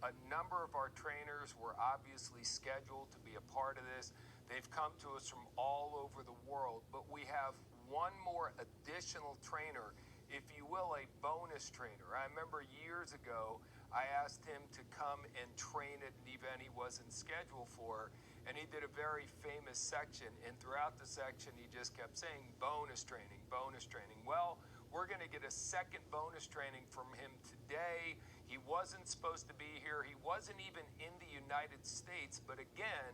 A number of our trainers were obviously scheduled to be a part of this. They've come to us from all over the world, but we have one more additional trainer, if you will, a bonus trainer. I remember years ago, I asked him to come and train at an event he wasn't scheduled for, and he did a very famous section, and throughout the section, he just kept saying, bonus training, bonus training. Well, we're gonna get a second bonus training from him today. He wasn't supposed to be here. He wasn't even in the United States, but again,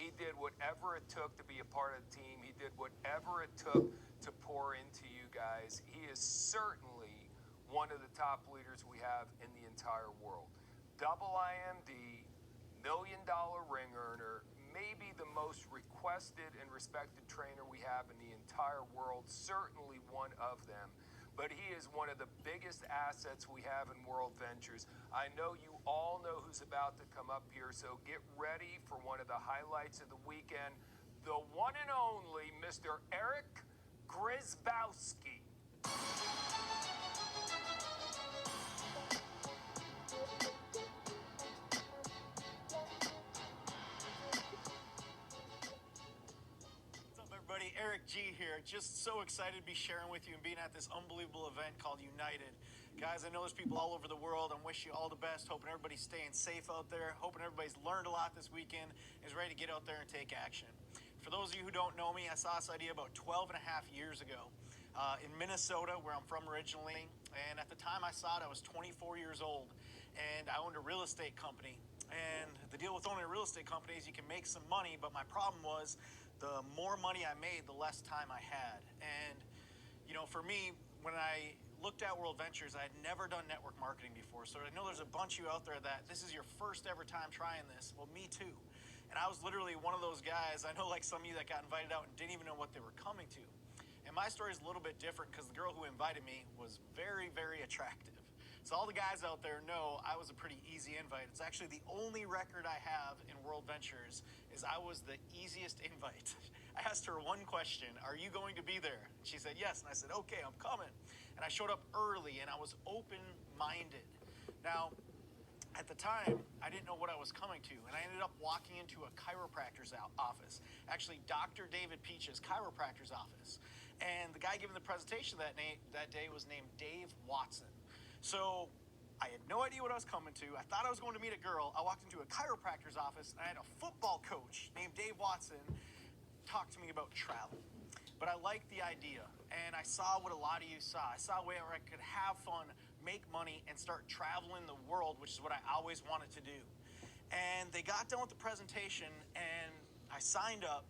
he did whatever it took to be a part of the team. He did whatever it took to pour into you guys. He is certainly one of the top leaders we have in the entire world. Double IMD, $1 million ring earner, maybe the most requested and respected trainer we have in the entire world, certainly one of them. But he is one of the biggest assets we have in World Ventures. I know you all know who's about to come up here, so get ready for one of the highlights of the weekend. The one and only Mr. ERIC GRZYBOWSKI. Everybody, Eric G here. Just so excited to be sharing with you and being at this unbelievable event called United. Guys, I know there's people all over the world. I wish you all the best. Hoping everybody's staying safe out there. Hoping everybody's learned a lot this weekend and is ready to get out there and take action. For those of you who don't know me, I saw this idea about 12 and a half years ago in Minnesota, where I'm from originally. And at the time I saw it, I was 24 years old and I owned a real estate company. And the deal with owning a real estate company is you can make some money, but my problem was the more money I made, the less time I had. And, you know, for me, when I looked at World Ventures, I had never done network marketing before. So I know there's a bunch of you out there that this is your first ever time trying this. Well, me too. And I was literally one of those guys, I know like some of you that got invited out and didn't even know what they were coming to. And my story is a little bit different because the girl who invited me was very, very attractive. So all the guys out there know I was a pretty easy invite. It's actually the only record I have in World Ventures is I was the easiest invite. I asked her one question, are you going to be there? And she said yes, and I said, okay, I'm coming. And I showed up early and I was open-minded. Now, at the time, I didn't know what I was coming to, and I ended up walking into a chiropractor's office, actually Dr. David Peach's chiropractor's office. And the guy giving the presentation that day was named Dave Watson. So I had no idea what I was coming to. I thought I was going to meet a girl. I walked into a chiropractor's office, and I had a football coach named Dave Watson talk to me about travel. But I liked the idea, and I saw what a lot of you saw. I saw a way where I could have fun, make money, and start traveling the world, which is what I always wanted to do. And they got done with the presentation, and I signed up,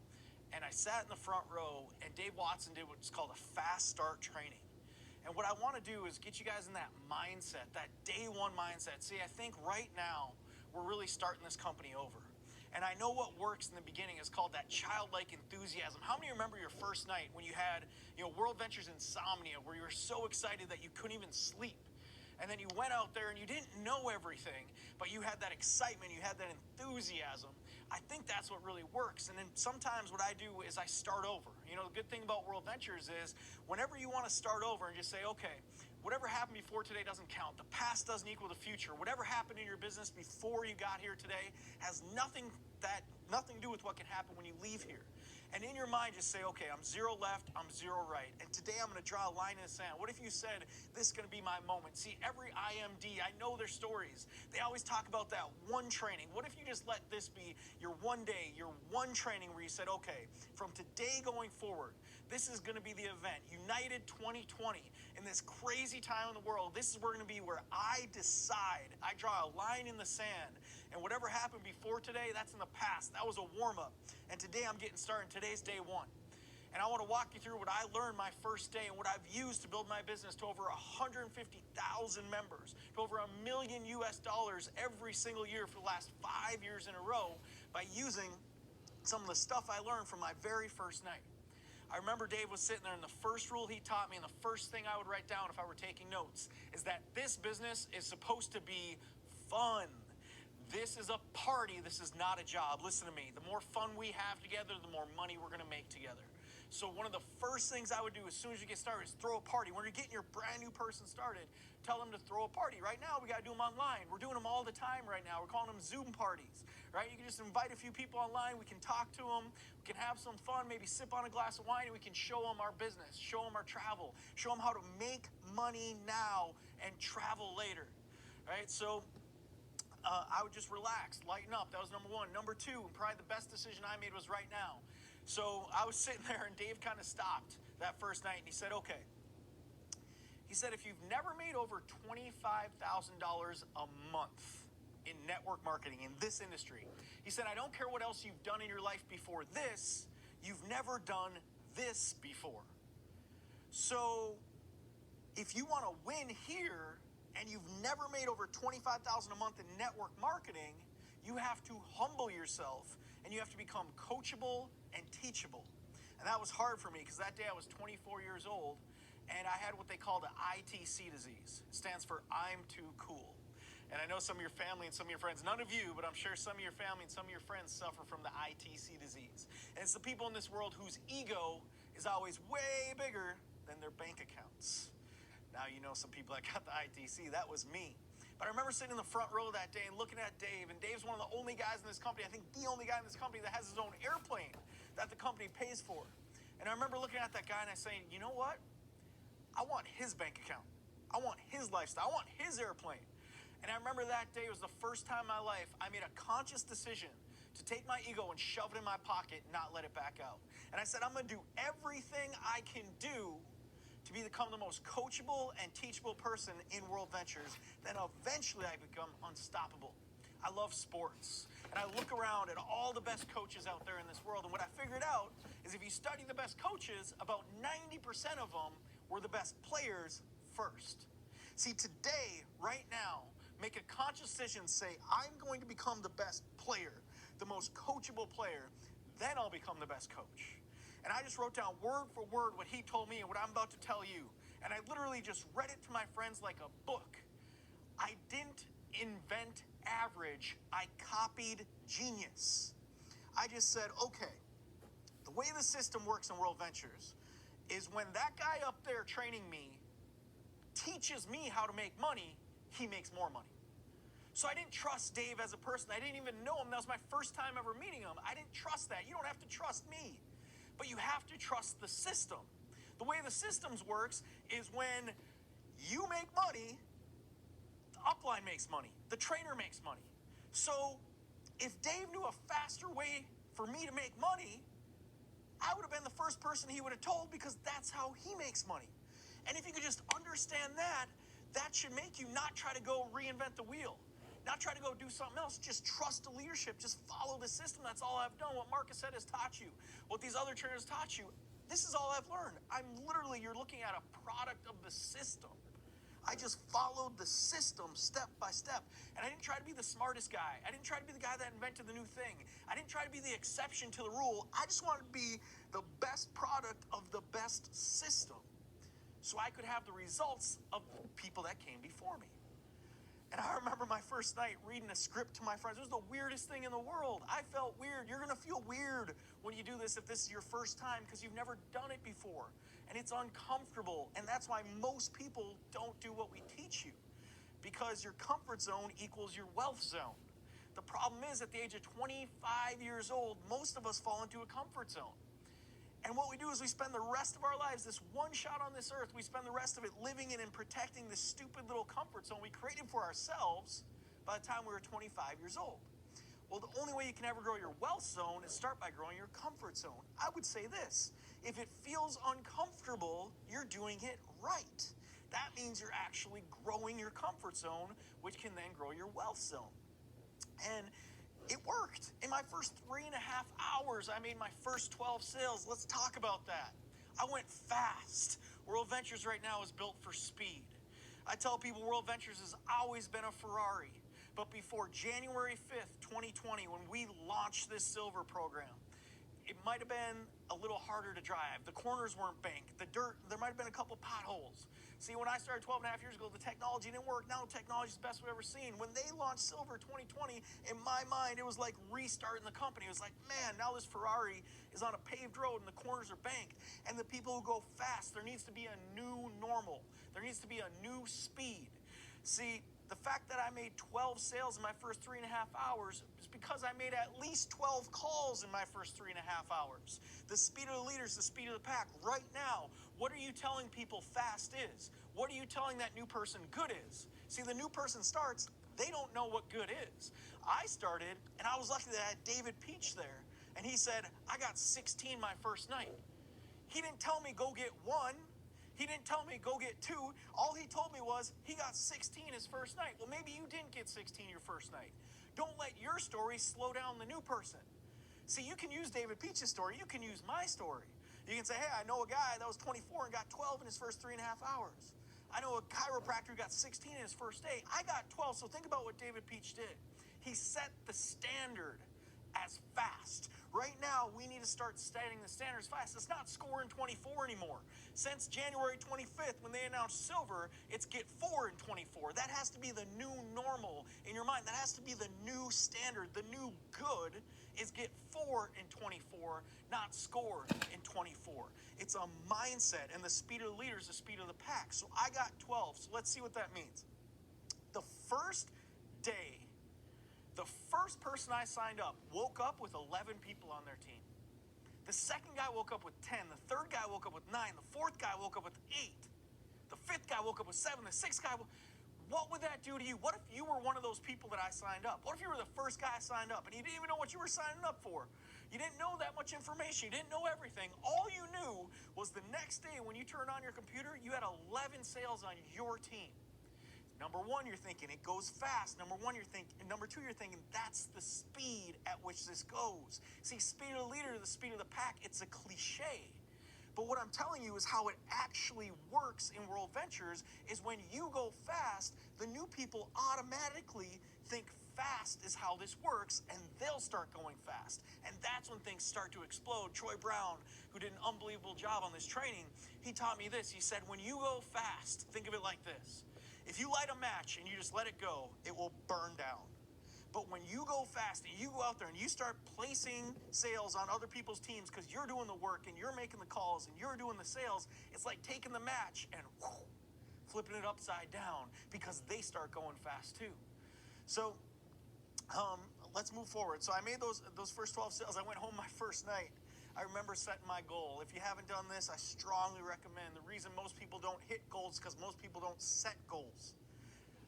and I sat in the front row, and Dave Watson did what's called a fast start training. And what I want to do is get you guys in that mindset, that day one mindset. See, I think right now we're really starting this company over. And I know what works in the beginning is called that childlike enthusiasm. How many remember your first night when you had, World Ventures insomnia, where you were so excited that you couldn't even sleep? And then you went out there and you didn't know everything, but you had that excitement, you had that enthusiasm. I think that's what really works. And then sometimes what I do is I start over. The good thing about World Ventures is whenever you want to start over and just say, okay, whatever happened before today doesn't count. The past doesn't equal the future. Whatever happened in your business before you got here today has nothing to do with what can happen when you leave here. And in your mind, just say, okay, I'm 0 left, I'm 0 right. And today I'm going to draw a line in the sand. What if you said, this is going to be my moment? See, every IMD, I know their stories. They always talk about that one training. What if you just let this be your one day, your one training where you said, okay, from today going forward, this is going to be the event, United 2020, in this crazy time in the world. This is where we're going to be where I decide. I draw a line in the sand. And whatever happened before today, that's in the past. That was a warm-up. And today I'm getting started. Today's day one. And I want to walk you through what I learned my first day and what I've used to build my business to over 150,000 members, to over $1 million every single year for the last 5 years in a row by using some of the stuff I learned from my very first night. I remember Dave was sitting there and the first rule he taught me and the first thing I would write down if I were taking notes is that this business is supposed to be fun. This is a party. This is not a job. Listen to me. The more fun we have together, the more money we're going to make together. So one of the first things I would do as soon as you get started is throw a party. When you're getting your brand new person started, tell them to throw a party. Right now, we got to do them online. We're doing them all the time right now. We're calling them Zoom parties, right? You can just invite a few people online. We can talk to them. We can have some fun, maybe sip on a glass of wine, and we can show them our business, show them our travel, show them how to make money now and travel later, right? So I would just relax, lighten up. That was number one. Number two, and probably the best decision I made was right now. So I was sitting there and Dave kind of stopped that first night and he said, okay. He said, if you've never made over $25,000 a month in network marketing in this industry, he said, I don't care what else you've done in your life before this, you've never done this before. So if you want to win here and you've never made over $25,000 a month in network marketing, you have to humble yourself and you have to become coachable and teachable. And that was hard for me because that day I was 24 years old and I had what they call the ITC disease. It stands for I'm too cool. And I know some of your family and some of your friends, none of you, but I'm sure some of your family and some of your friends suffer from the ITC disease. And it's the people in this world whose ego is always way bigger than their bank accounts. Now you know some people that got the ITC. That was me. But I remember sitting in the front row that day and looking at Dave, and Dave's one of the only guys in this company, I think the only guy in this company that has his own airplane that the company pays for. And I remember looking at that guy and I saying, you know what? I want his bank account. I want his lifestyle. I want his airplane. And I remember that day was the first time in my life I made a conscious decision to take my ego and shove it in my pocket and not let it back out. And I said, I'm going to do everything I can do to become the most coachable and teachable person in World Ventures. Then eventually I become unstoppable. I love sports. And I look around at all the best coaches out there in this world. And what I figured out is if you study the best coaches, about 90% of them were the best players first. See, today, right now, make a conscious decision, say, I'm going to become the best player, the most coachable player, then I'll become the best coach. And I just wrote down word for word what he told me and what I'm about to tell you. And I literally just read it to my friends like a book. I didn't invent average. I copied genius. I just said, okay, the way the system works in World Ventures is when that guy up there training me teaches me how to make money, he makes more money. So I didn't trust Dave as a person. I didn't even know him. That was my first time ever meeting him. I didn't trust that. You don't have to trust me. But you have to trust the system. The way the systems works is when you make money, the upline makes money, the trainer makes money. So if Dave knew a faster way for me to make money, I would have been the first person he would have told because that's how he makes money. And if you could just understand that, that should make you not try to go reinvent the wheel. Not try to go do something else. Just trust the leadership. Just follow the system. That's all I've done. What Marcus said has taught you. What these other trainers taught you. This is all I've learned. You're looking at a product of the system. I just followed the system step by step. And I didn't try to be the smartest guy. I didn't try to be the guy that invented the new thing. I didn't try to be the exception to the rule. I just wanted to be the best product of the best system so I could have the results of the people that came before me. And I remember my first night reading a script to my friends. It was the weirdest thing in the world. I felt weird. You're going to feel weird when you do this if this is your first time because you've never done it before. And it's uncomfortable. And that's why most people don't do what we teach you. Because your comfort zone equals your wealth zone. The problem is at the age of 25 years old, most of us fall into a comfort zone. And what we do is we spend the rest of our lives, this one shot on this earth, we spend the rest of it living in and protecting this stupid little comfort zone we created for ourselves by the time we were 25 years old. Well, the only way you can ever grow your wealth zone is start by growing your comfort zone. I would say this, if it feels uncomfortable, you're doing it right. That means you're actually growing your comfort zone, which can then grow your wealth zone. And it worked. In my first 3.5 hours, I made my first 12 sales. Let's talk about that. I went fast. World Ventures right now is built for speed. I tell people World Ventures has always been a Ferrari. But before January 5th, 2020, when we launched this silver program, it might have been a little harder to drive. The corners weren't banked. The dirt, there might have been a couple potholes. See, when I started 12 and a half years ago, the technology didn't work. Now technology is the best we've ever seen. When they launched Silver 2020, in my mind, it was like restarting the company. It was like, man, now this Ferrari is on a paved road and the corners are banked. And the people who go fast, there needs to be a new normal. There needs to be a new speed. See, the fact that I made 12 sales in my first 3.5 hours is because I made at least 12 calls in my first 3.5 hours. The speed of the leader is the speed of the pack. Right now, what are you telling people fast is? What are you telling that new person good is? See, the new person starts, they don't know what good is. I started, and I was lucky that I had David Peach there, and he said, I got 16 my first night. He didn't tell me go get 1. He didn't tell me go get 2. All he told me was he got 16 his first night. Well, maybe you didn't get 16 your first night. Don't let your story slow down the new person. See, you can use David Peach's story. You can use my story. You can say, hey, I know a guy that was 24 and got 12 in his first 3.5 hours. I know a chiropractor who got 16 in his first day. I got 12. So think about what David Peach did. He set the standard as fast. Right now, we need to start setting the standards fast. It's not score in 24 anymore. Since January 25th, when they announced silver, it's get 4 in 24. That has to be the new normal in your mind. That has to be the new standard. The new good is get 4 in 24, not score in 24. It's a mindset, and the speed of the leader is the speed of the pack. So I got 12. So let's see what that means. The first day, the first person I signed up woke up with 11 people on their team. The second guy woke up with 10. The third guy woke up with 9. The fourth guy woke up with 8. The fifth guy woke up with 7. The sixth guy, what would that do to you? What if you were one of those people that I signed up? What if you were the first guy I signed up and you didn't even know what you were signing up for? You didn't know that much information. You didn't know everything. All you knew was the next day when you turned on your computer, you had 11 sales on your team. Number one, you're thinking it goes fast. Number two, you're thinking that's the speed at which this goes. See, speed of the leader, the speed of the pack, it's a cliche. But what I'm telling you is how it actually works in World Ventures is when you go fast, the new people automatically think fast is how this works, and they'll start going fast. And that's when things start to explode. Troy Brown, who did an unbelievable job on this training, he taught me this. He said, when you go fast, think of it like this. If you light a match and you just let it go, it will burn down. But when you go fast and you go out there and you start placing sales on other people's teams because you're doing the work and you're making the calls and you're doing the sales, it's like taking the match and flipping it upside down because they start going fast too. So let's move forward. So I made those first 12 sales. I went home my first night. I remember setting my goal. If you haven't done this, I strongly recommend. The reason most people don't hit goals is because most people don't set goals.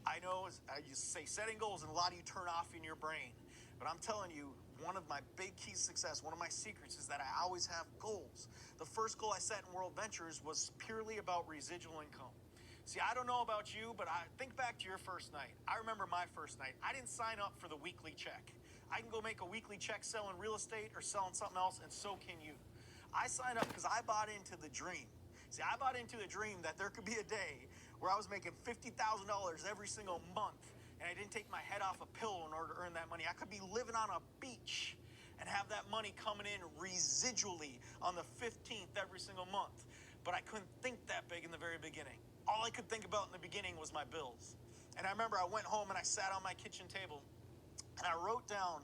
I know you say setting goals, and a lot of you turn off in your brain. But I'm telling you, one of my big keys to success, one of my secrets is that I always have goals. The first goal I set in World Ventures was purely about residual income. See, I don't know about you, but I think back to your first night. I remember my first night. I didn't sign up for the weekly check. I can go make a weekly check selling real estate or selling something else, and so can you. I signed up because I bought into the dream. See, I bought into the dream that there could be a day where I was making $50,000 every single month, and I didn't take my head off a pillow in order to earn that money. I could be living on a beach and have that money coming in residually on the 15th every single month. But I couldn't think that big in the very beginning. All I could think about in the beginning was my bills. And I remember I went home and I sat on my kitchen table and I wrote down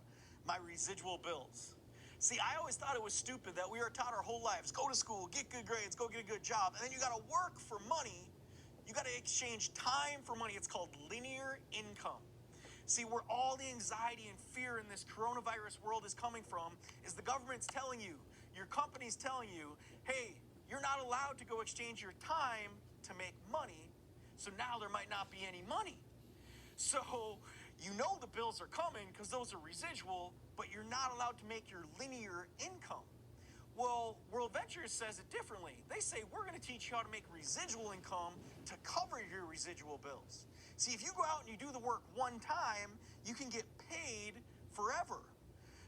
my residual bills. See, I always thought it was stupid that we were taught our whole lives, go to school, get good grades, go get a good job, and then you got to work for money. You got to exchange time for money. It's called linear income. See, where all the anxiety and fear in this coronavirus world is coming from is the government's telling you, your company's telling you, hey, you're not allowed to go exchange your time to make money, so now there might not be any money. So you know the bills are coming because those are residual, but you're not allowed to make your linear income. Well, World Ventures says it differently. They say, we're going to teach you how to make residual income to cover your residual bills. See, if you go out and you do the work one time, you can get paid forever.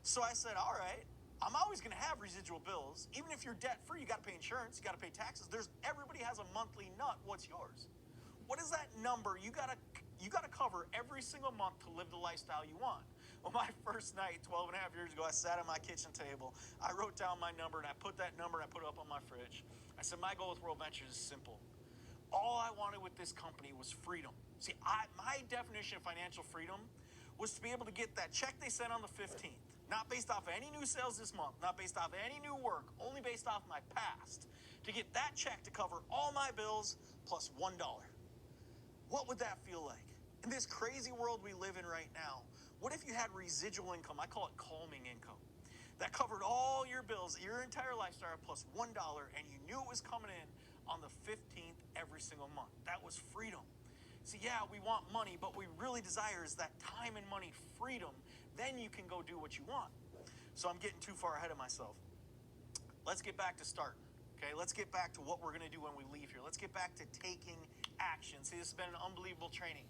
So I said, all right, I'm always going to have residual bills. Even if you're debt-free, you got to pay insurance, you got to pay taxes. Everybody has a monthly nut. What's yours? What is that number you got to cover every single month to live the lifestyle you want? Well, my first night, 12 and a half years ago, I sat at my kitchen table. I wrote down my number, and I put that number, and I put it up on my fridge. I said, my goal with World Ventures is simple. all I wanted with this company was freedom. See, my definition of financial freedom was to be able to get that check they sent on the 15th, not based off of any new sales this month, not based off of any new work, only based off my past, to get that check to cover all my bills plus $1. What would that feel like? In this crazy world we live in right now, what if you had residual income? I call it calming income. That covered all your bills, your entire lifestyle, plus $1, and you knew it was coming in on the 15th every single month. That was freedom. See, yeah, we want money, but what we really desire is that time and money freedom. Then you can go do what you want. So I'm getting too far ahead of myself. Let's get back to starting. Okay, let's get back to what we're going to do when we leave here. Let's get back to taking action. See, this has been an unbelievable training.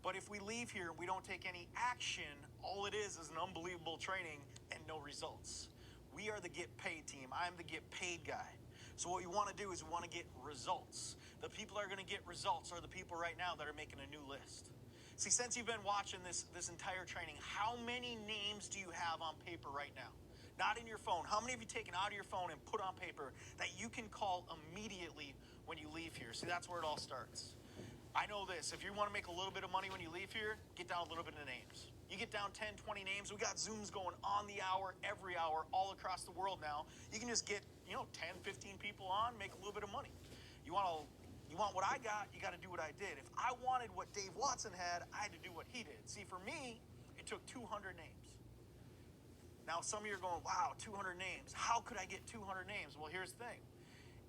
But if we leave here and we don't take any action, all it is an unbelievable training and no results. We are the get paid team. I'm the get paid guy. So what we want to do is we want to get results. The people that are going to get results are the people right now that are making a new list. See, since you've been watching this entire training, how many names do you have on paper right now? Not in your phone. How many have you taken out of your phone and put on paper that you can call immediately when you leave here? See, that's where it all starts. I know this. If you want to make a little bit of money when you leave here, get down a little bit of names. You get down 10, 20 names. We got Zooms going on the hour, every hour, all across the world now. You can just get, 10, 15 people on, make a little bit of money. You want what I got, you got to do what I did. If I wanted what Dave Watson had, I had to do what he did. See, for me, it took 200 names. Now, some of you are going, wow, 200 names. How could I get 200 names? Well, here's the thing.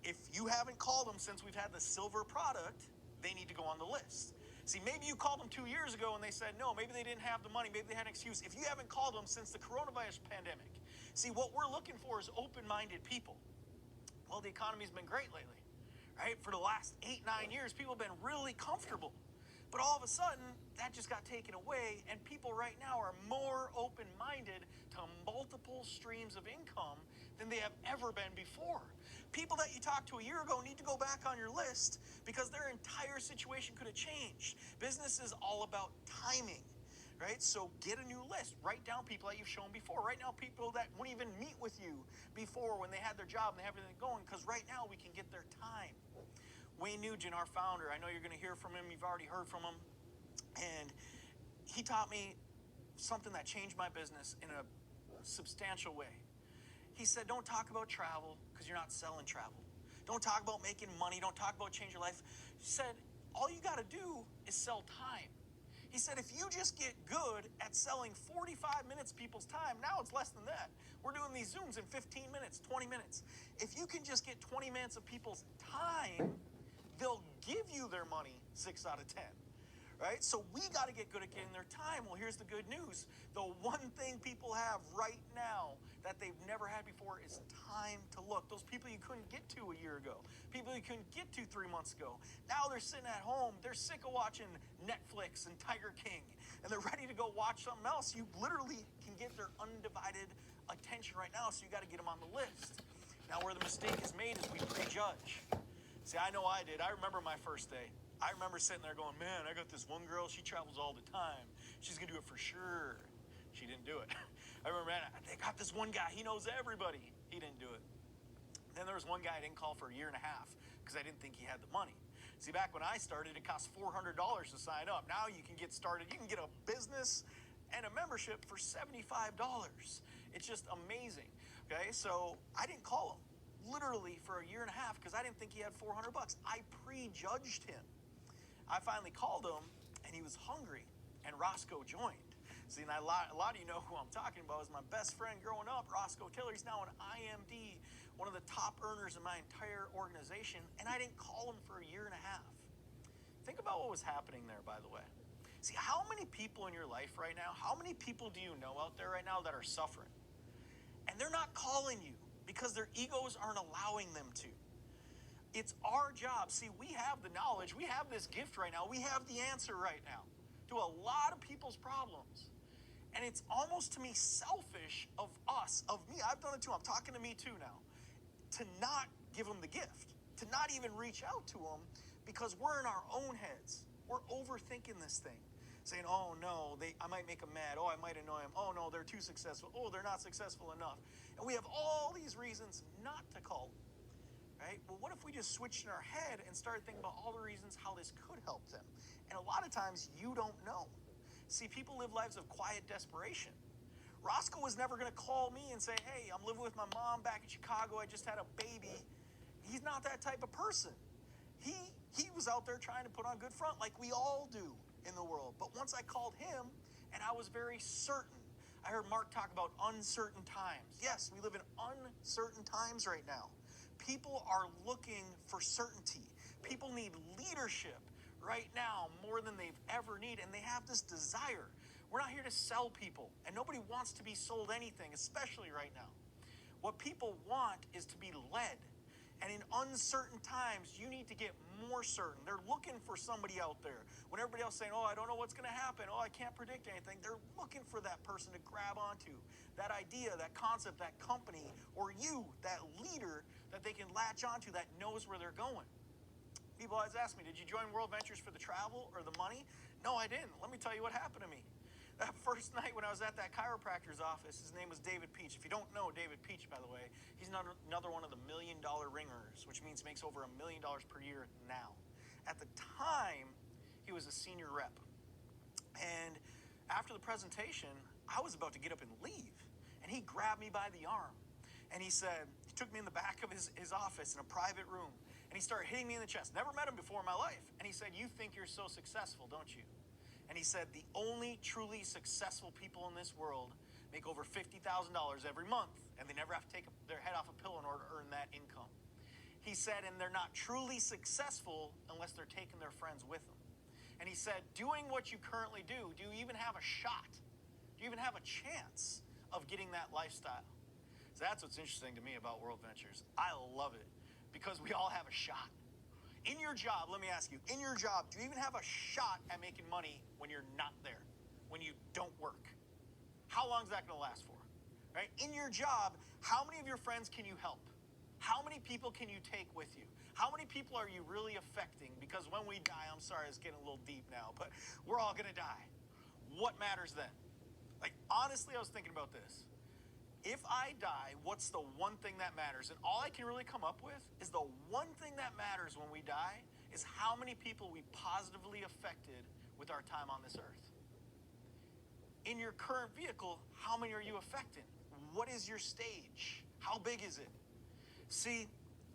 If you haven't called them since we've had the silver product, they need to go on the list. See, maybe you called them 2 years ago and they said no. Maybe they didn't have the money. Maybe they had an excuse. If you haven't called them since the coronavirus pandemic, see, what we're looking for is open-minded people. Well, the economy's been great lately, right? For the last 8, 9 years, people have been really comfortable. But all of a sudden, that just got taken away, and people right now are more open-minded to multiple streams of income than they have ever been before. People that you talked to a year ago need to go back on your list because their entire situation could have changed. Business is all about timing, right? So get a new list. Write down people that you've shown before. Right now, people that wouldn't even meet with you before when they had their job and they have everything going, because right now we can get their time. Wayne Nugent, our founder, I know you're going to hear from him. You've already heard from him. And he taught me something that changed my business in a substantial way. He said, don't talk about travel because you're not selling travel. Don't talk about making money. Don't talk about changing your life. He said, all you got to do is sell time. He said, if you just get good at selling 45 minutes of people's time, now it's less than that. We're doing these Zooms in 15 minutes, 20 minutes. If you can just get 20 minutes of people's time, they'll give you their money 6 out of 10. Right? So we got to get good at getting their time. Well, here's the good news. The one thing people have right now that they've never had before is time to look. Those people you couldn't get to a year ago, people you couldn't get to 3 months ago, now they're sitting at home. They're sick of watching Netflix and Tiger King, and they're ready to go watch something else. You literally can get their undivided attention right now, so you got to get them on the list. Now, where the mistake is made is we prejudge. See, I know I did. I remember my first day. I remember sitting there going, man, I got this one girl. She travels all the time. She's going to do it for sure. She didn't do it. I remember, man, they got this one guy. He knows everybody. He didn't do it. Then there was one guy I didn't call for a year and a half because I didn't think he had the money. See, back when I started, it cost $400 to sign up. Now you can get started. You can get a business and a membership for $75. It's just amazing. Okay, so I didn't call him literally for a year and a half because I didn't think he had $400. I prejudged him. I finally called him, and he was hungry, and Roscoe joined. See, and a lot of you know who I'm talking about. Is my best friend growing up, Roscoe Taylor. He's now an IMD, one of the top earners in my entire organization, and I didn't call him for a year and a half. Think about what was happening there, by the way. See, how many people in your life right now, how many people do you know out there right now that are suffering? And they're not calling you because their egos aren't allowing them to. It's our job. See, we have the knowledge. We have this gift right now. We have the answer right now to a lot of people's problems. And it's almost to me selfish of us, of me. I've done it too. I'm talking to me too now. To not give them the gift. To not even reach out to them because we're in our own heads. We're overthinking this thing. Saying, oh no, I might make them mad. Oh, I might annoy them. Oh no, they're too successful. Oh, they're not successful enough. And we have all these reasons not to call them. right? Well, what if we just switched in our head and started thinking about all the reasons how this could help them? And a lot of times you don't know. See, people live lives of quiet desperation. Roscoe was never going to call me and say, hey, I'm living with my mom back in Chicago. I just had a baby. He's not that type of person. He was out there trying to put on a good front like we all do in the world. But once I called him and I was very certain, I heard Mark talk about uncertain times. Yes, we live in uncertain times right now. People are looking for certainty. People need leadership right now more than they've ever needed, and they have this desire. We're not here to sell people, and nobody wants to be sold anything, especially right now. What people want is to be led, and in uncertain times, you need to get more certain. They're looking for somebody out there. When everybody else is saying, oh, I don't know what's going to happen, oh, I can't predict anything, they're looking for that person to grab onto, that idea, that concept, that company, or you, that leader that they can latch onto that knows where they're going. People always ask me, did you join World Ventures for the travel or the money? No, I didn't. Let me tell you what happened to me. That first night when I was at that chiropractor's office, his name was David Peach. If you don't know David Peach, by the way, he's another one of the $1 million ringers, which means he makes over $1 million per year now. At the time, he was a senior rep. And after the presentation, I was about to get up and leave. And he grabbed me by the arm. And he said, he took me in the back of his office in a private room. And he started hitting me in the chest. Never met him before in my life. And he said, you think you're so successful, don't you? And he said, the only truly successful people in this world make over $50,000 every month. And they never have to take their head off a pillow in order to earn that income. He said, and they're not truly successful unless they're taking their friends with them. And he said, doing what you currently do you even have a shot? Do you even have a chance of getting that lifestyle? So that's what's interesting to me about World Ventures. I love it because we all have a shot. In your job, let me ask you, in your job, do you even have a shot at making money when you're not there, when you don't work? How long is that going to last for? Right? In your job, how many of your friends can you help? How many people can you take with you? How many people are you really affecting? Because when we die, I'm sorry, it's getting a little deep now, but we're all going to die. What matters then? Like, honestly, I was thinking about this. If I die, what's the one thing that matters? And all I can really come up with is the one thing that matters when we die is how many people we positively affected with our time on this earth. In your current vehicle, how many are you affecting? What is your stage? How big is it? See,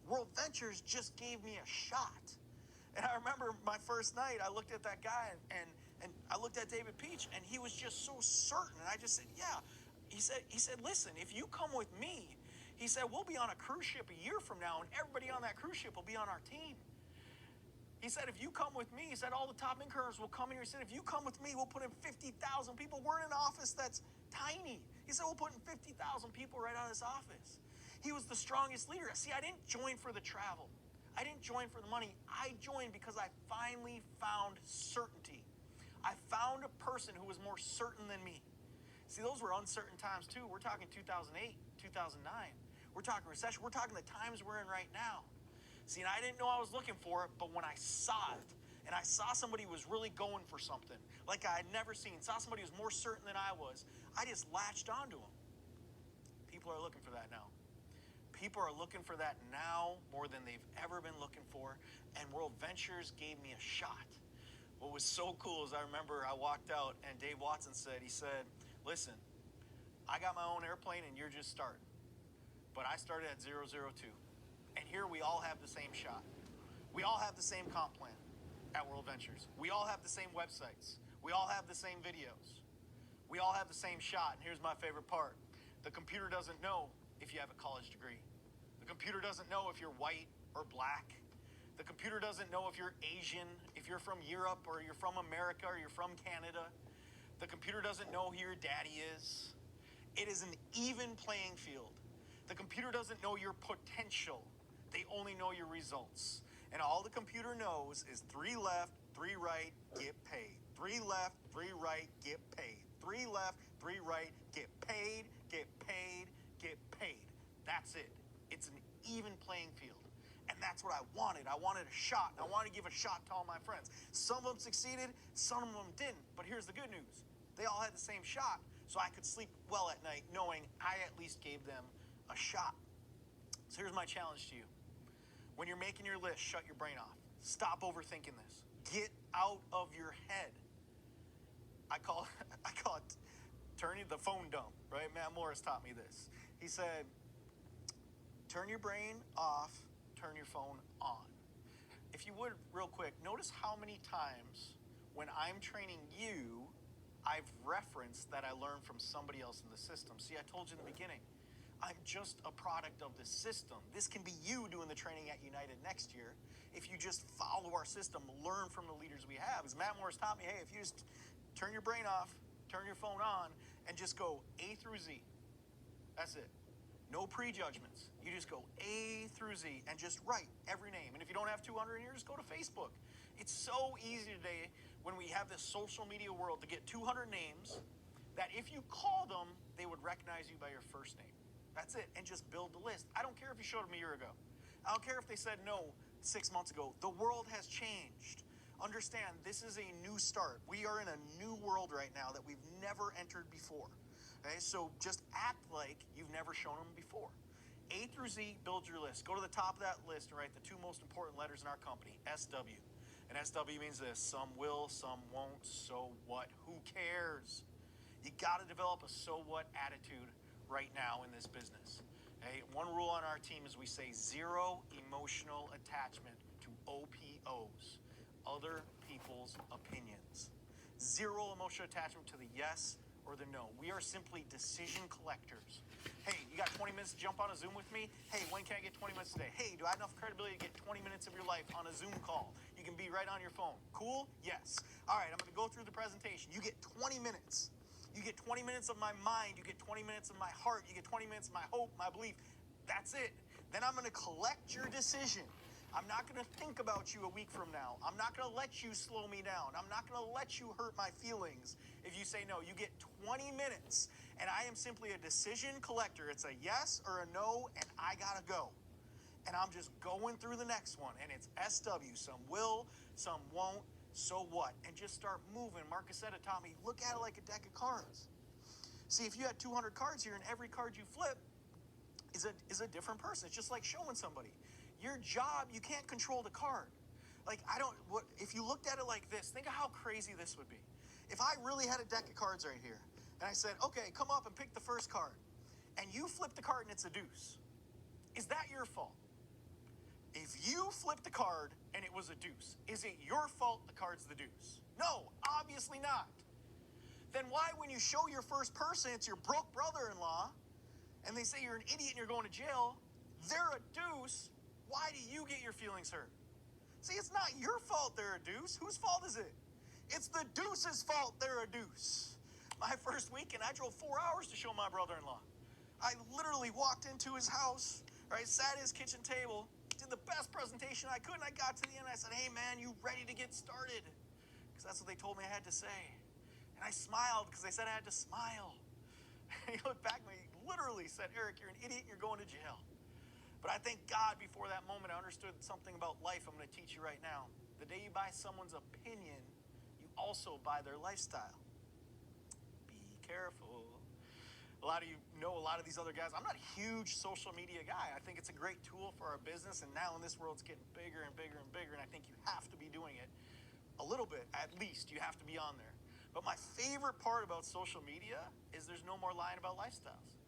World Ventures just gave me a shot. And I remember my first night, I looked at that guy and I looked at David Peach and he was just so certain. And I just said, yeah. He said, listen, if you come with me, he said, we'll be on a cruise ship a year from now and everybody on that cruise ship will be on our team. He said, if you come with me, he said, all the top incomers will come here. He said, if you come with me, we'll put in 50,000 people. We're in an office that's tiny. He said, we'll put in 50,000 people right out of this office. He was the strongest leader. See, I didn't join for the travel. I didn't join for the money. I joined because I finally found certainty. I found a person who was more certain than me. See, those were uncertain times too. We're talking 2008, 2009. We're talking recession. We're talking the times we're in right now. See, and I didn't know I was looking for it, but when I saw it, and I saw somebody who was really going for something, like I had never seen, saw somebody who was more certain than I was, I just latched onto them. People are looking for that now. People are looking for that now more than they've ever been looking for, and World Ventures gave me a shot. What was so cool is I remember I walked out, and Dave Watson said, he said, listen, I got my own airplane and you're just starting. But I started at 002. And here we all have the same shot. We all have the same comp plan at World Ventures. We all have the same websites. We all have the same videos. We all have the same shot. And here's my favorite part. The computer doesn't know if you have a college degree. The computer doesn't know if you're white or black. The computer doesn't know if you're Asian, if you're from Europe or you're from America or you're from Canada. The computer doesn't know who your daddy is. It is an even playing field. The computer doesn't know your potential. They only know your results. And all the computer knows is 3 left, 3 right, get paid. 3 left, 3 right, get paid. 3 left, 3 right, get paid, get paid, get paid. That's it. It's an even playing field. And that's what I wanted. I wanted a shot. I wanted to give a shot to all my friends. Some of them succeeded, some of them didn't. But here's the good news. They all had the same shot, so I could sleep well at night knowing I at least gave them a shot. So here's my challenge to you. When you're making your list, shut your brain off. Stop overthinking this. Get out of your head. I call it turning the phone dumb, right? Matt Morris taught me this. He said, turn your brain off, turn your phone on. If you would, real quick, notice how many times when I'm training you, I've referenced that I learned from somebody else in the system. See, I told you in the beginning, I'm just a product of the system. This can be you doing the training at United next year if you just follow our system, learn from the leaders we have. As Matt Morris taught me, hey, if you just turn your brain off, turn your phone on, and just go A through Z. That's it. No prejudgments. You just go A through Z and just write every name. And if you don't have 200 in here, just go to Facebook. It's so easy today when we have this social media world to get 200 names that if you call them, they would recognize you by your first name. That's it. And just build the list. I don't care if you showed them a year ago. I don't care if they said no 6 months ago. The world has changed. Understand, this is a new start. We are in a new world right now that we've never entered before. Okay, so just act like you've never shown them before. A through Z, build your list. Go to the top of that list and write the two most important letters in our company, SW. And SW means this: some will, some won't, so what? Who cares? You got to develop a so what attitude right now in this business. Okay? One rule on our team is we say zero emotional attachment to OPOs, other people's opinions. Zero emotional attachment to the yes or the no. We are simply decision collectors. Hey, you got 20 minutes to jump on a Zoom with me? Hey, when can I get 20 minutes today? Hey, do I have enough credibility to get 20 minutes of your life on a Zoom call? You can be right on your phone. Cool? Yes. All right, I'm going to go through the presentation. You get 20 minutes. You get 20 minutes of my mind. You get 20 minutes of my heart. You get 20 minutes of my hope, my belief. That's it. Then I'm going to collect your decision. I'm not going to think about you a week from now. I'm not going to let you slow me down. I'm not going to let you hurt my feelings if you say no. You get 20 minutes, and I am simply a decision collector. It's a yes or a no, and I got to go. And I'm just going through the next one, and it's SW. Some will, some won't, so what? And just start moving. Marcus said it taught me, look at it like a deck of cards. See, if you had 200 cards here, and every card you flip is a different person. It's just like showing somebody. Your job, you can't control the card. Like, if you looked at it like this, think of how crazy this would be. If I really had a deck of cards right here, and I said, okay, come up and pick the first card, and you flip the card and it's a deuce, is that your fault? If you flipped the card and it was a deuce, is it your fault the card's the deuce? No, obviously not. Then why, when you show your first person it's your broke brother-in-law, and they say you're an idiot and you're going to jail, they're a deuce, why do you get your feelings hurt? See, it's not your fault they're a deuce. Whose fault is it? It's the deuce's fault they're a deuce. My first weekend, I drove 4 hours to show my brother-in-law. I literally walked into his house, right, sat at his kitchen table, did the best presentation I could, and I got to the end, and I said, hey, man, you ready to get started? Because that's what they told me I had to say. And I smiled because they said I had to smile. And he looked back at me, literally said, Eric, you're an idiot and you're going to jail. But I thank God before that moment I understood something about life I'm going to teach you right now. The day you buy someone's opinion, you also buy their lifestyle. Be careful. A lot of you know a lot of these other guys. I'm not a huge social media guy. I think it's a great tool for our business, and now in this world it's getting bigger and bigger and bigger, and I think you have to be doing it a little bit, at least. You have to be on there. But my favorite part about social media is there's no more lying about lifestyles.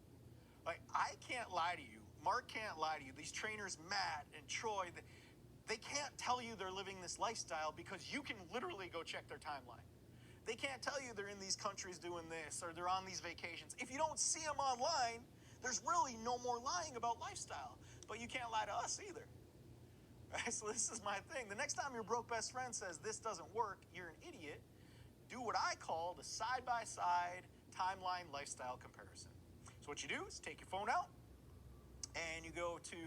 Like, I can't lie to you. Mark can't lie to you. These trainers, Matt and Troy, they can't tell you they're living this lifestyle because you can literally go check their timeline. They can't tell you they're in these countries doing this or they're on these vacations. If you don't see them online, there's really no more lying about lifestyle. But you can't lie to us either. Right? So this is my thing. The next time your broke best friend says this doesn't work, you're an idiot. Do what I call the side-by-side timeline lifestyle comparison. So what you do is take your phone out, and you go to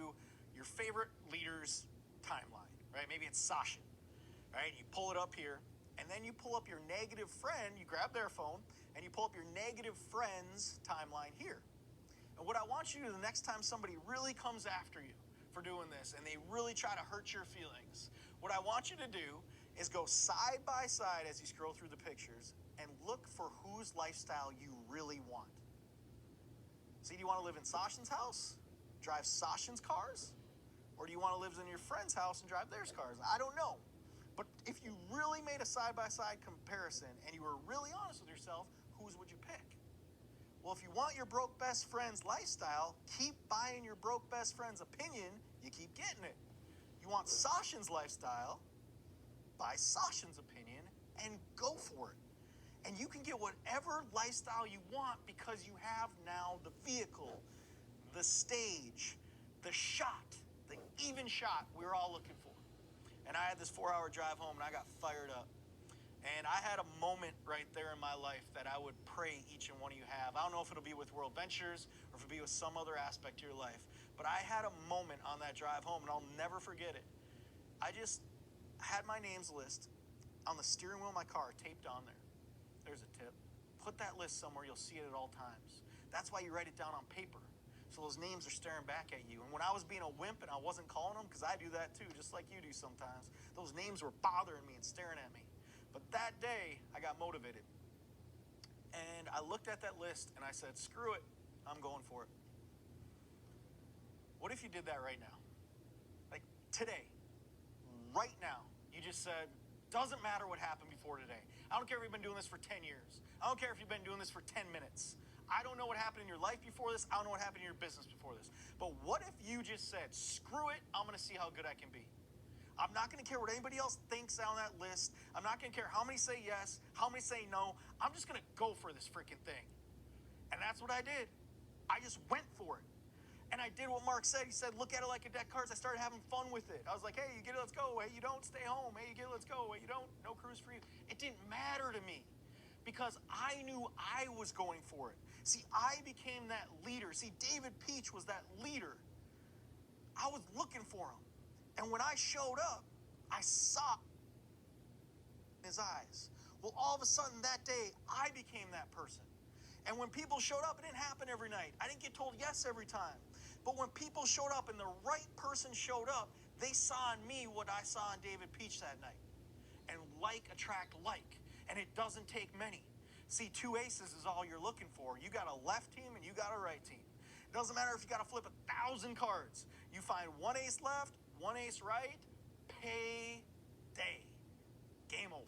your favorite leader's timeline, right? Maybe it's Sasha, right? You pull it up here, and then you pull up your negative friend, you grab their phone, and you pull up your negative friend's timeline here. And what I want you to do the next time somebody really comes after you for doing this, and they really try to hurt your feelings, what I want you to do is go side by side as you scroll through the pictures and look for whose lifestyle you really want. See, do you want to live in Sasha's house? Drive Sasha's cars? Or do you want to live in your friend's house and drive their cars? I don't know. But if you really made a side-by-side comparison and you were really honest with yourself, whose would you pick? Well, if you want your broke best friend's lifestyle, keep buying your broke best friend's opinion, you keep getting it. You want Sachin's lifestyle, buy Sachin's opinion, and go for it. And you can get whatever lifestyle you want because you have now the vehicle, the stage, the shot, the even shot we were all looking for. And I had this 4-hour drive home, and I got fired up. And I had a moment right there in my life that I would pray each and one of you have. I don't know if it'll be with World Ventures or if it'll be with some other aspect of your life. But I had a moment on that drive home, and I'll never forget it. I just had my names list on the steering wheel of my car taped on there. There's a tip. Put that list somewhere, you'll see it at all times. That's why you write it down on paper, so those names are staring back at you. And when I was being a wimp and I wasn't calling them, because I do that too, just like you do sometimes, those names were bothering me and staring at me. But that day, I got motivated. And I looked at that list and I said, screw it, I'm going for it. What if you did that right now? Like today, right now, you just said, doesn't matter what happened before today. I don't care if you've been doing this for 10 years. I don't care if you've been doing this for 10 minutes. I don't know what happened in your life before this. I don't know what happened in your business before this. But what if you just said, screw it, I'm going to see how good I can be. I'm not going to care what anybody else thinks on that list. I'm not going to care how many say yes, how many say no. I'm just going to go for this freaking thing. And that's what I did. I just went for it. And I did what Mark said. He said, look at it like a deck of cards. I started having fun with it. I was like, hey, you get it, let's go. Hey, you don't, stay home. Hey, you get it, let's go. Hey, you don't, no cruise for you. It didn't matter to me because I knew I was going for it. See, I became that leader. See, David Peach was that leader. I was looking for him. And when I showed up, I saw in his eyes. Well, all of a sudden that day, I became that person. And when people showed up, it didn't happen every night. I didn't get told yes every time. But when people showed up and the right person showed up, they saw in me what I saw in David Peach that night. And like attract like. And it doesn't take many. See, 2 aces is all you're looking for. You got a left team and you got a right team. It doesn't matter if you got to flip 1,000 cards. You find 1 ace left, 1 ace right, payday. Game over.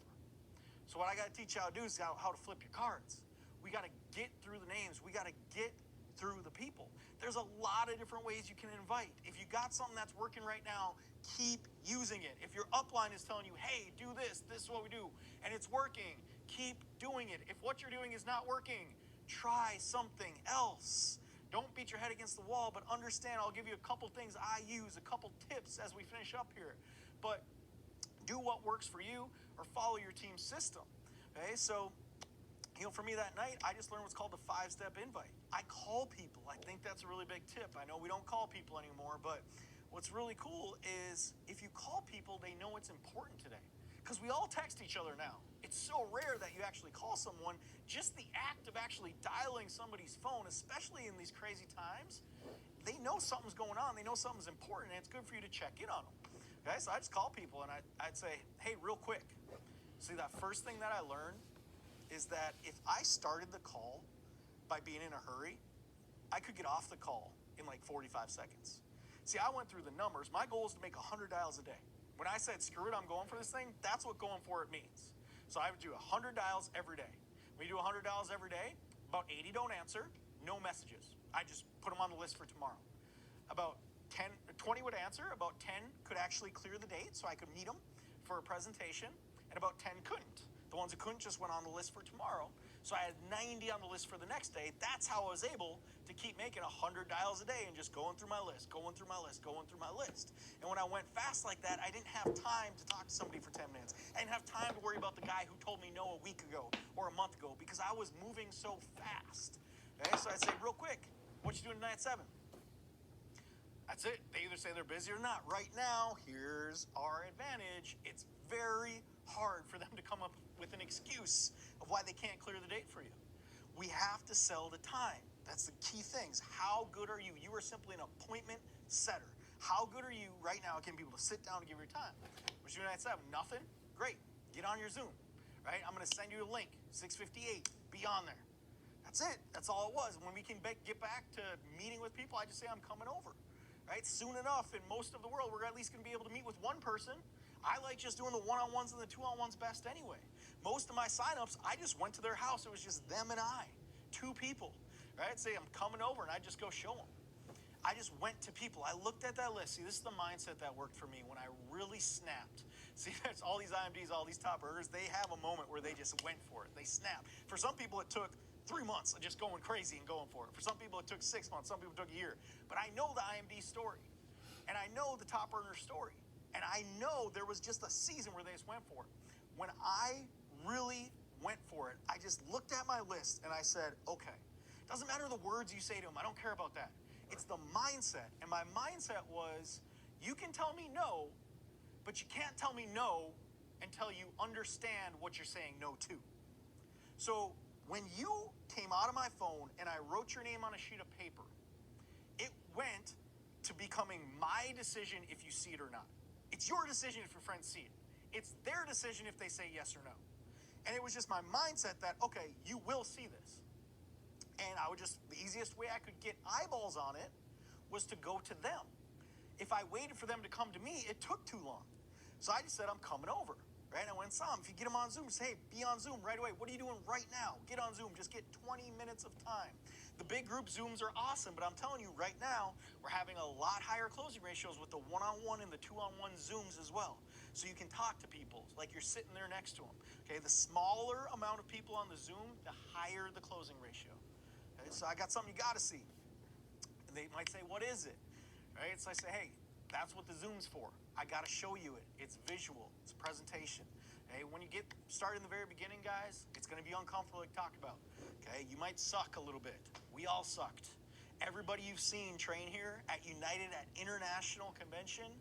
So what I got to teach you how to do is how to flip your cards. We got to get through the names. We got to get through the people. There's a lot of different ways you can invite. If you got something that's working right now, keep using it. If your upline is telling you, hey, do this, this is what we do, and it's working, keep doing it. If what you're doing is not working, try something else. Don't beat your head against the wall, but understand, I'll give you a couple things I use, a couple tips as we finish up here. But do what works for you or follow your team's system. Okay, so for me that night, I just learned what's called the 5-step invite. I call people. I think that's a really big tip. I know we don't call people anymore, but what's really cool is if you call people, they know it's important today. Because we all text each other now. It's so rare that you actually call someone. Just the act of actually dialing somebody's phone, especially in these crazy times, they know something's going on. They know something's important, and it's good for you to check in on them. Okay, so I just call people, and I'd say, hey, real quick. See, that first thing that I learned is that if I started the call by being in a hurry, I could get off the call in like 45 seconds. See, I went through the numbers. My goal is to make 100 dials a day. When I said, screw it, I'm going for this thing, that's what going for it means. So I would do 100 dials every day. When you do 100 dials every day, about 80 don't answer, no messages. I just put them on the list for tomorrow. About 20 would answer, about 10 could actually clear the date so I could meet them for a presentation, and about 10 couldn't. The ones that couldn't just went on the list for tomorrow. So I had 90 on the list for the next day. That's how I was able to keep making 100 dials a day and just going through my list, going through my list, going through my list. And when I went fast like that, I didn't have time to talk to somebody for 10 minutes. I didn't have time to worry about the guy who told me no a week ago or a month ago because I was moving so fast. Okay, so I'd say real quick, what you doing tonight at 7? That's it. They either say they're busy or not. Right now, here's our advantage. It's very hard for them to come up with an excuse of why they can't clear the date for you. We have to sell the time. That's the key things. How good are you? You are simply an appointment setter. How good are you right now getting people to sit down and give your time? What you doing at 7? Nothing? Great. Get on your Zoom. Right? I'm going to send you a link. 6:58. Be on there. That's it. That's all it was. When we can get back to meeting with people, I just say I'm coming over. right? Soon enough, in most of the world, we're at least going to be able to meet with one person. I like just doing the one-on-ones and the two-on-ones best anyway. Most of my signups, I just went to their house. It was just them and I, 2 people, right? Say I'm coming over and I just go show them. I just went to people. I looked at that list. See, this is the mindset that worked for me when I really snapped. See, there's all these IMDs, all these top earners. They have a moment where they just went for it. They snap. For some people, it took 3 months of just going crazy and going for it. For some people, it took 6 months. Some people took a year. But I know the IMD story. And I know the top earner story. And I know there was just a season where they just went for it. When I really went for it, I just looked at my list and I said, okay, doesn't matter the words you say to them. I don't care about that. It's the mindset. And my mindset was, you can tell me no, but you can't tell me no until you understand what you're saying no to. So when you came out of my phone and I wrote your name on a sheet of paper, it went to becoming my decision if you see it or not. It's your decision if your friends see it. It's their decision if they say yes or no. And it was just my mindset that, okay, you will see this. And I would just, the easiest way I could get eyeballs on it was to go to them. If I waited for them to come to me, it took too long. So I just said, I'm coming over, right? And I went and saw them. If you get them on Zoom, say, hey, be on Zoom right away. What are you doing right now? Get on Zoom. Just get 20 minutes of time. The big group Zooms are awesome, but I'm telling you right now, we're having a lot higher closing ratios with the one-on-one and the two-on-one Zooms as well. So you can talk to people like you're sitting there next to them. Okay, the smaller amount of people on the Zoom, the higher the closing ratio. Okay, so I got something you got to see. And they might say, what is it? Right? So I say, hey, that's what the Zoom's for. I got to show you it. It's visual. It's a presentation. Okay, when you get started in the very beginning, guys, it's going to be uncomfortable to talk about. Okay, you might suck a little bit. We all sucked. Everybody you've seen train here at United at International Convention,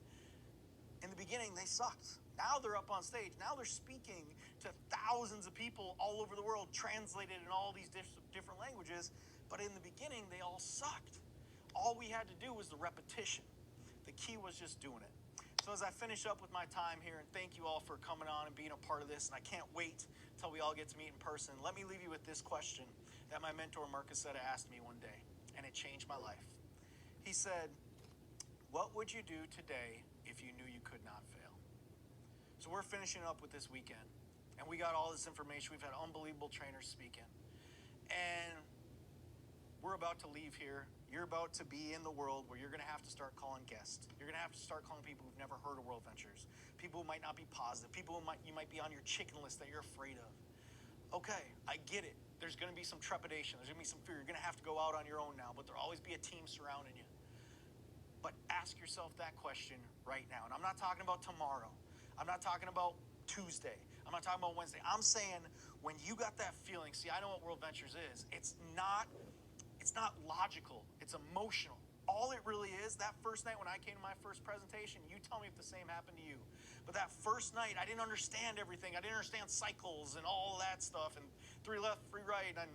in the beginning, they sucked. Now they're up on stage. Now they're speaking to thousands of people all over the world, translated in all these different languages. But in the beginning, they all sucked. All we had to do was the repetition. The key was just doing it. So as I finish up with my time here, and thank you all for coming on and being a part of this, and I can't wait until we all get to meet in person, let me leave you with this question that my mentor, Marcus, asked me one day, and it changed my life. He said, what would you do today if you knew you could not fail? So we're finishing up with this weekend, and we got all this information. We've had unbelievable trainers speaking, and we're about to leave here. You're about to be in the world where you're going to have to start calling guests. You're going to have to start calling people who've never heard of World Ventures, people who might not be positive, people who you might be on your chicken list that you're afraid of. Okay, I get it. There's going to be some trepidation. There's going to be some fear. You're going to have to go out on your own now, but there'll always be a team surrounding you. But ask yourself that question right now. And I'm not talking about tomorrow. I'm not talking about Tuesday. I'm not talking about Wednesday. I'm saying when you got that feeling, see, I know what World Ventures is. It's not logical. It's emotional. All it really is, that first night when I came to my first presentation, you tell me if the same happened to you. But that first night, I didn't understand everything. I didn't understand cycles and all that stuff and 3 left, 3 right, and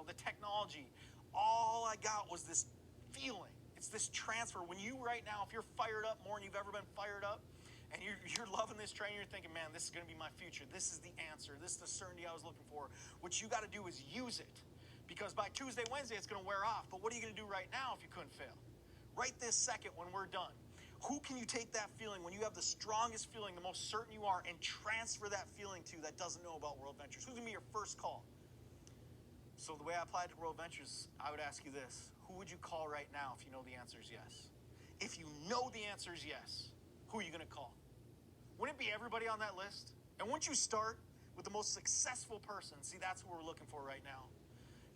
the technology. All I got was this feeling. It's this transfer. When you right now, if you're fired up more than you've ever been fired up, and you're loving this training, you're thinking, man, this is going to be my future. This is the answer. This is the certainty I was looking for. What you got to do is use it. Because by Tuesday, Wednesday, it's going to wear off. But what are you going to do right now if you couldn't fail? Right this second when we're done. Who can you take that feeling when you have the strongest feeling, the most certain you are, and transfer that feeling to that doesn't know about World Ventures? Who's going to be your first call? So the way I applied to World Ventures, I would ask you this. Who would you call right now if you know the answer is yes? If you know the answer is yes, who are you going to call? Wouldn't it be everybody on that list? And wouldn't you start with the most successful person? See, that's what we're looking for right now.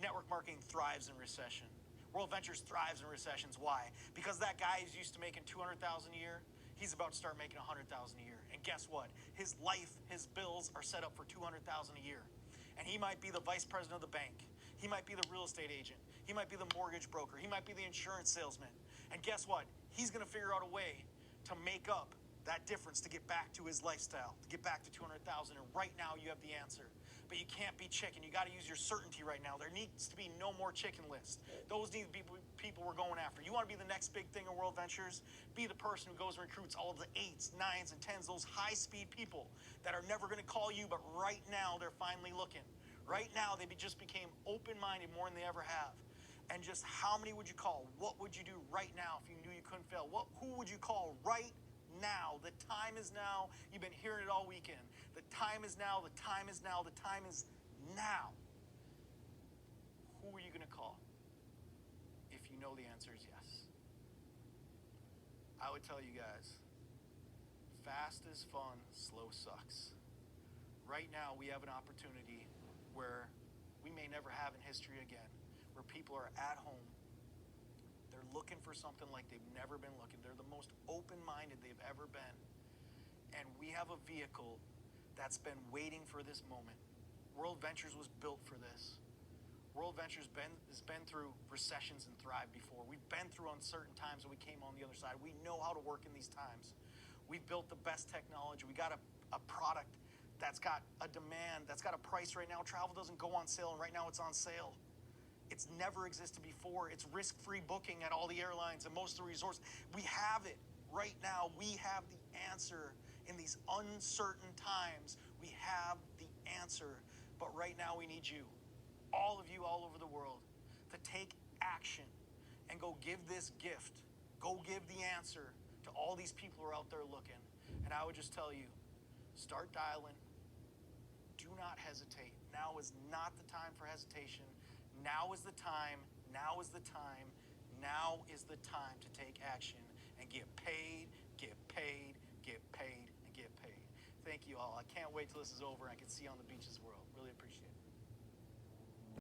Network marketing thrives in recession. World Ventures thrives in recessions. Why? Because that guy is used to making $200,000 a year. He's about to start making $100,000 a year. And guess what? His life, his bills are set up for $200,000 a year. And he might be the vice president of the bank. He might be the real estate agent. He might be the mortgage broker. He might be the insurance salesman. And guess what? He's going to figure out a way to make up that difference to get back to his lifestyle, to get back to $200,000. And right now you have the answer. But you can't be chicken. You got to use your certainty right now. There needs to be no more chicken lists. Those need to be people we're going after. You want to be the next big thing in World Ventures? Be the person who goes and recruits all of the 8s, 9s, and 10s, those high-speed people that are never going to call you, but right now they're finally looking. Right now they just became open-minded more than they ever have. And just how many would you call? What would you do right now if you knew you couldn't fail? Who would you call right now? The time is now. You've been hearing it all weekend. The time is now. The time is now. The time is now. Who are you going to call? If you know the answer is yes. I would tell you guys, fast is fun, slow sucks. Right now, we have an opportunity where we may never have in history again, where people are at home. They're looking for something like they've never been looking. They're the most open-minded they've ever been. And we have a vehicle that's been waiting for this moment. World Ventures was built for this. World Ventures has been through recessions and thrived before. We've been through uncertain times and we came on the other side. We know how to work in these times. We've built the best technology. We got a product that's got a demand, that's got a price right now. Travel doesn't go on sale, and right now it's on sale. It's never existed before. It's risk-free booking at all the airlines and most of the resorts. We have it right now. We have the answer in these uncertain times. We have the answer, but right now we need you, all of you all over the world, to take action and go give this gift. Go give the answer to all these people who are out there looking. And I would just tell you, start dialing. Do not hesitate. Now is not the time for hesitation. Now is the time. Now is the time. Now is the time to take action and get paid, get paid, get paid, and get paid. Thank you all. I can't wait till this is over and I can see you on the beaches of the world. Really appreciate it.